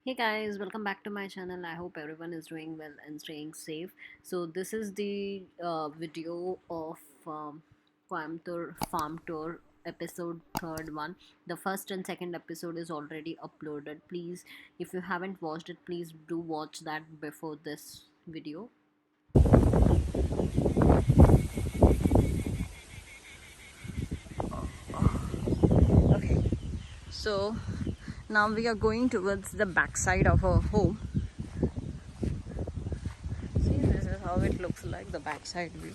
Hey guys, welcome back to my channel. I hope everyone is doing well and staying safe. So this is the video of Coimbatore farm tour episode third one. The first and second episode is already uploaded. Please, if you haven't watched it, please do watch that before this video. Okay, so now we are going towards the backside of our home. See, this is how it looks like, the backside view.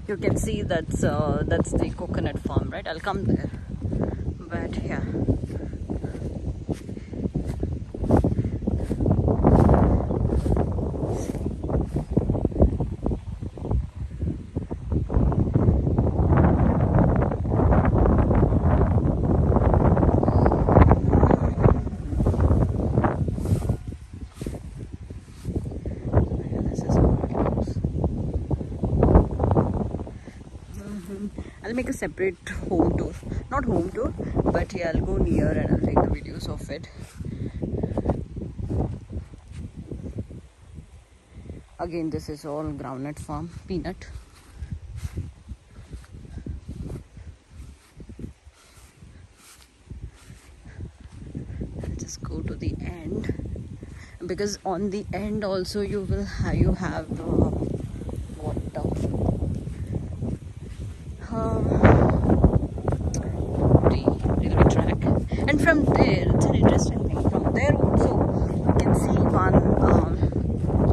You can see that's the coconut farm, right? I'll come there, but yeah. I'll make a separate home tour, not home tour, but yeah, I'll go near and I'll take the videos of it. Again, this is all groundnut farm, peanut. I'll just go to the end, because on the end also you have water. The railway track, and from there it's an interesting thing. From there also you can see one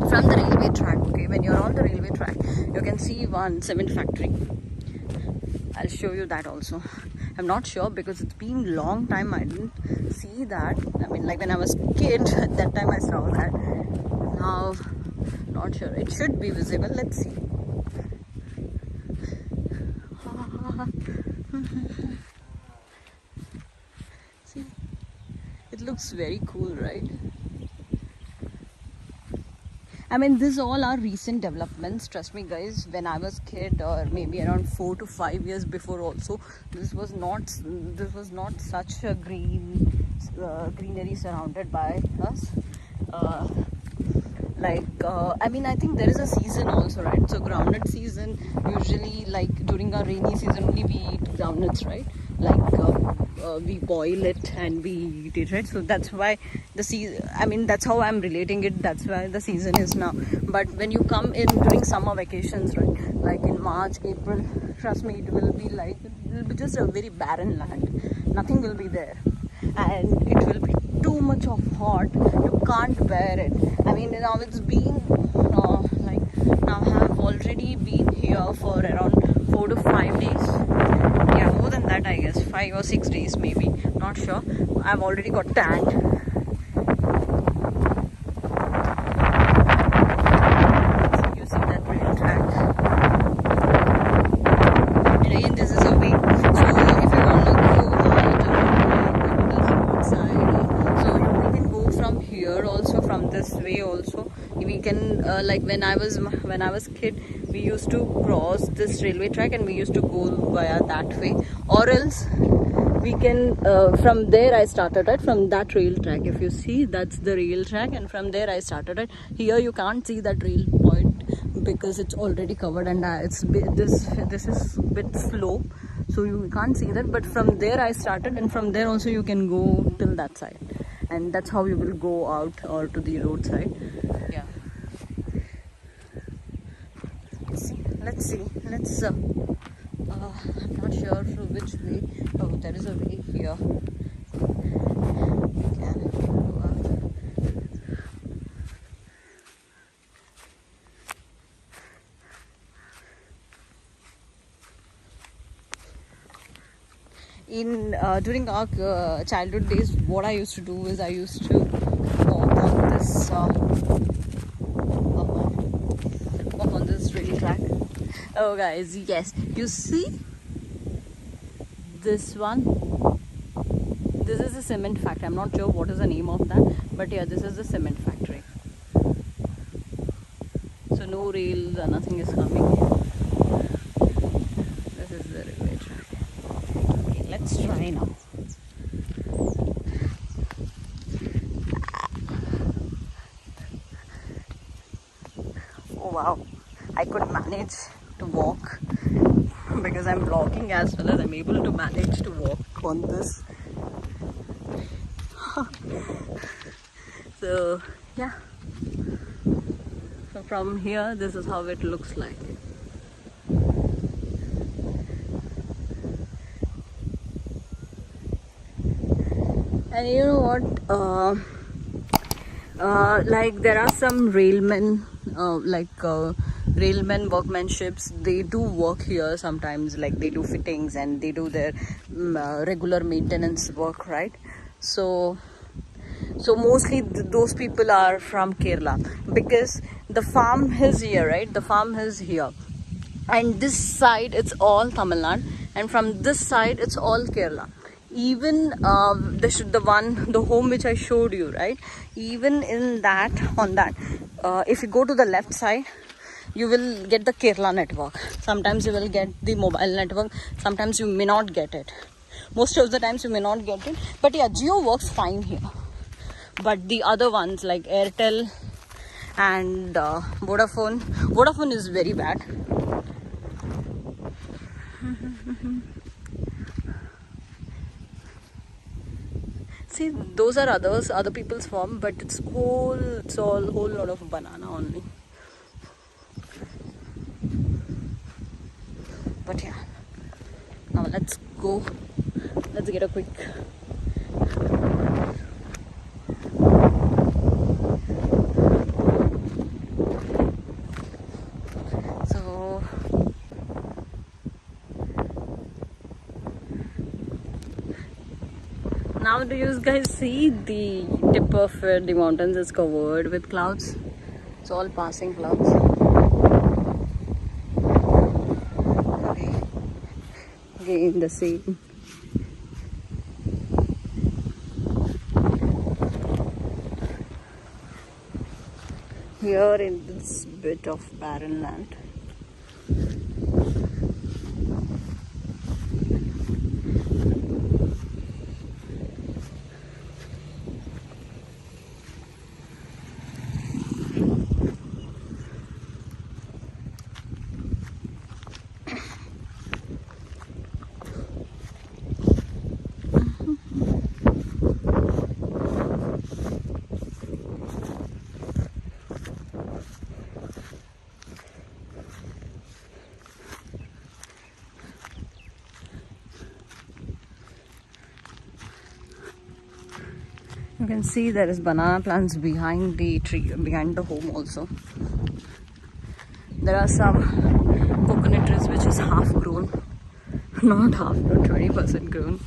from the railway track. Okay, when you're on the railway track, you can see one cement factory. I'll show you that also. I'm not sure because it's been long time I didn't see that. I mean, like when I was kid, at that time I saw that. Now, not sure. It should be visible. Let's see. See, it looks very cool, right? I mean, these all are recent developments. Trust me, guys. When I was kid, or maybe around 4 to 5 years before, also this was not such a greenery surrounded by us. I mean, I think there is a season also, right? So groundnut season, usually like during our rainy season only we eat groundnuts, right? We boil it and we eat it, right? So that's why the season, I mean, that's how I'm relating it. That's why the season is now. But when you come in during summer vacations, right, like in March, April, trust me, it will be just a very barren land. Nothing will be there, and it will be too much of hot. You can't bear it. I mean, now it's been now I have already been here for around 4 to 5 days. Yeah, more than that, I guess 5 or 6 days maybe, not sure. I've already got tanned. You see that rail track, and again this is a way. So if you want to go outside, so we can go from here also, from this way also. We can like when I was kid, we used to cross this railway track and we used to go via that way, or else we can from there I started, right, from that rail track. If you see, that's the rail track, and from there I started, right. Here you can't see that rail point because it's already covered, and this is a bit slow, so you can't see that. But from there I started, and from there also you can go till that side, and that's how you will go out or to the roadside. Yeah. Let's see. I'm not sure through which way. Oh, there is a way here. We can go out. In during our childhood days, what I used to do is I used to walk on this rail track. Oh guys, yes, you see this one, this is a cement factory. I'm not sure what is the name of that, but yeah, this is the cement factory. So no rails or nothing is coming here. This is the railway track. Okay, let's try now. wow, I could manage to walk because I'm vlogging as well as I'm able to manage to walk on this. So yeah, so from here this is how it looks like. And you know what, like there are some railmen, railmen workmanships, they do work here sometimes, like they do fittings and they do their regular maintenance work, right? So mostly those people are from Kerala, because the farm is here, right? The farm is here, and this side it's all Tamil Nadu, and from this side it's all Kerala. Even the home which I showed you, right? Even in that, on that, if you go to the left side, you will get the Kerala network. Sometimes you will get the mobile network, sometimes you may not get it. Most of the times you may not get it, but yeah, Jio works fine here. But the other ones like Airtel and Vodafone is very bad. See, those are other people's farm, but it's all whole lot of banana only. But yeah, now let's go. Let's get a quick. So now do you guys see the tip of it? The mountains is covered with clouds. It's all passing clouds. Okay. Again the same. Here in this bit of barren land. You can see there is banana plants behind the tree, behind the home also. There are some coconut trees which is half grown, not half grown, 20% grown.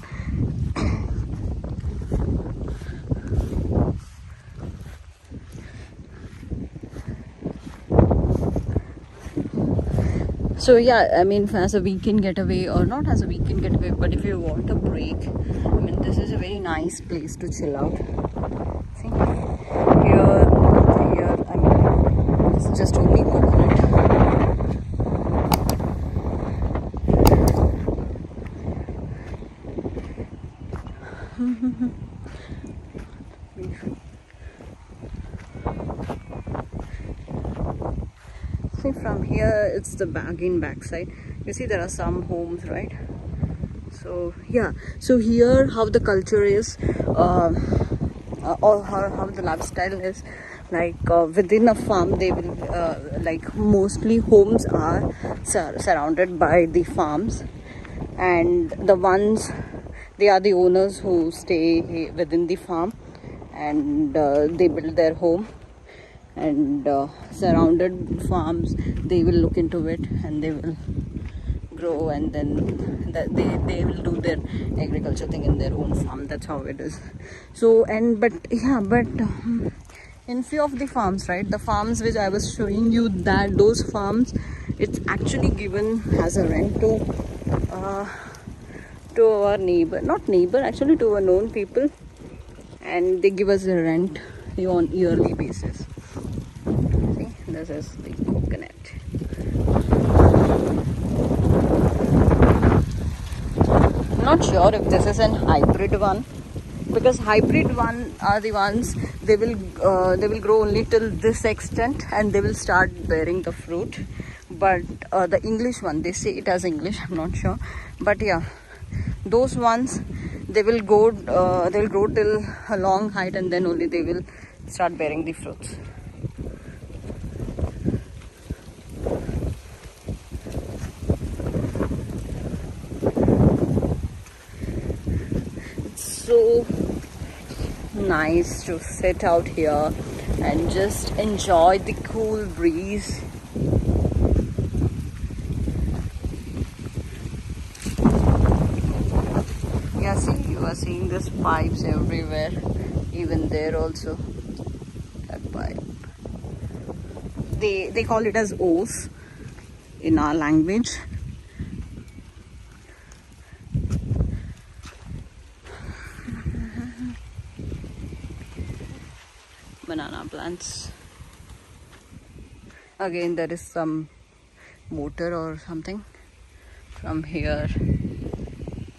So yeah, I mean, as a weekend getaway, or not as a weekend getaway, but if you want a break, I mean, this is a very nice place to chill out. See, here, I mean, this is just only coconut. See, from here it's the backside. You see there are some homes, right? So yeah, so here how the culture is, or how the lifestyle is, like within a farm they will like mostly homes are surrounded by the farms, and the ones, they are the owners who stay within the farm, and they build their home, and surrounded farms, they will look into it and they will grow, and then they will do their agriculture thing in their own farm. That's how it is. So, and but in few of the farms, right, the farms which I was showing you, that those farms, it's actually given as a rent to our neighbor, not neighbor, actually to our known people, and they give us a rent on yearly basis. See, this is the coconut. Not sure if this is an hybrid one, because hybrid one are the ones they will grow only till this extent and they will start bearing the fruit. But the English one, they say it as English, I'm not sure, but yeah, those ones they will grow till a long height and then only they will start bearing the fruits. It's so nice to sit out here and just enjoy the cool breeze. Yeah, see, you are seeing these pipes everywhere, even there also. That pipe. They call it as O's in our language. Banana plants. Again, there is some water or something from here.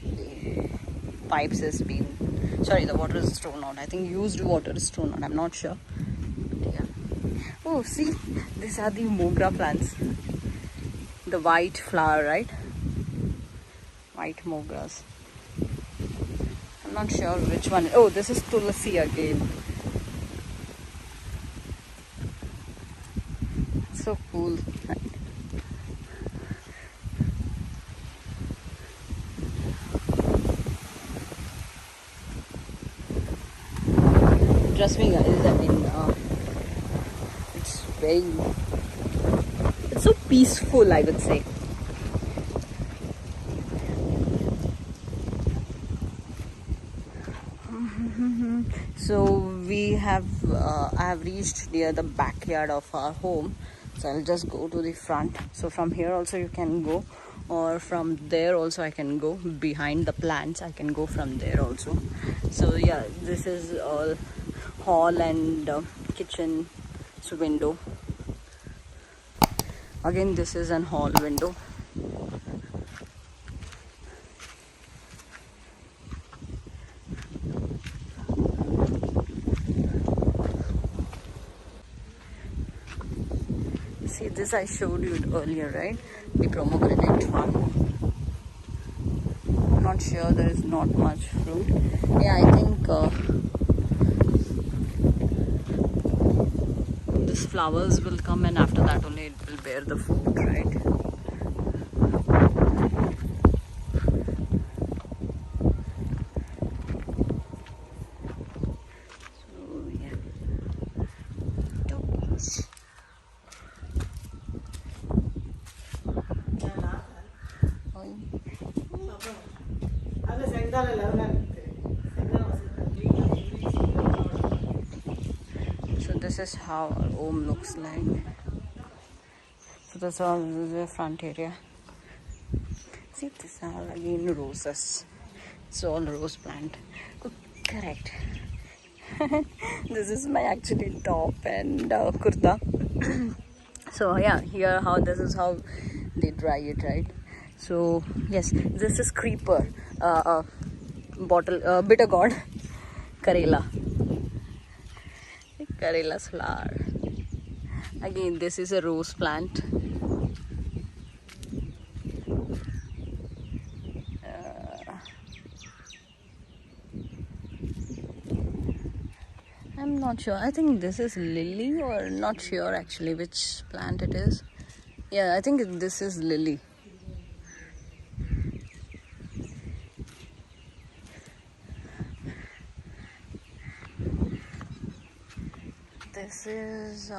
The pipes has been, sorry, the water is thrown out. I think used water is thrown out, I'm not sure. But yeah. Oh, see, these are the Mugra plants. The white flower, right? White Mugras. I'm not sure which one. Oh, this is Tulsi again. So cool. Trust me, guys, I mean, it's so peaceful, I would say. So I have reached near the backyard of our home. So I'll just go to the front. So from here also you can go, or from there also I can go. Behind the plants I can go from there also. So yeah, this is all hall and kitchen window. Again, this is an hall window. See, this I showed you earlier, right? The pomegranate one. Not sure, there is not much fruit. Yeah, I think these flowers will come and after that only it will bear the fruit, right? So yeah. So this is how our home looks like. So that's all the front area. See, this are again roses. It's all rose plant. Oh, correct. This is my actually top and kurta. So yeah, here this is how they dry it, right? So yes, this is creeper, bitter gourd, Karela flower. Again, this is a rose plant. I'm not sure. I think this is lily, or not sure actually which plant it is. Yeah, I think this is lily. This is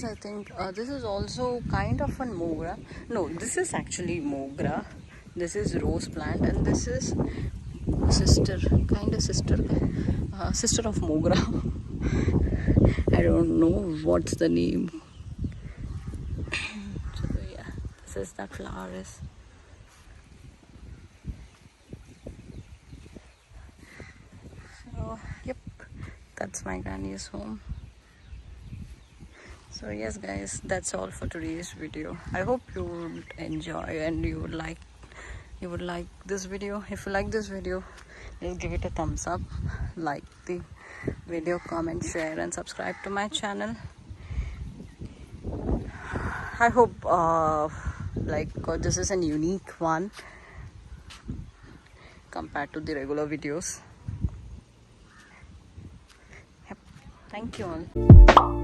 I think this is also kind of a Mugra. No, this is actually Mugra. This is rose plant, and this is sister of Mugra. I don't know what's the name. So yeah, this is that flower is. So yep, that's my granny's home. So yes guys, that's all for today's video. I hope you would enjoy and you would like this video. If you like this video, just give it a thumbs up, like the video, comment, share and subscribe to my channel. I hope this is a unique one compared to the regular videos. Yep. Thank you all.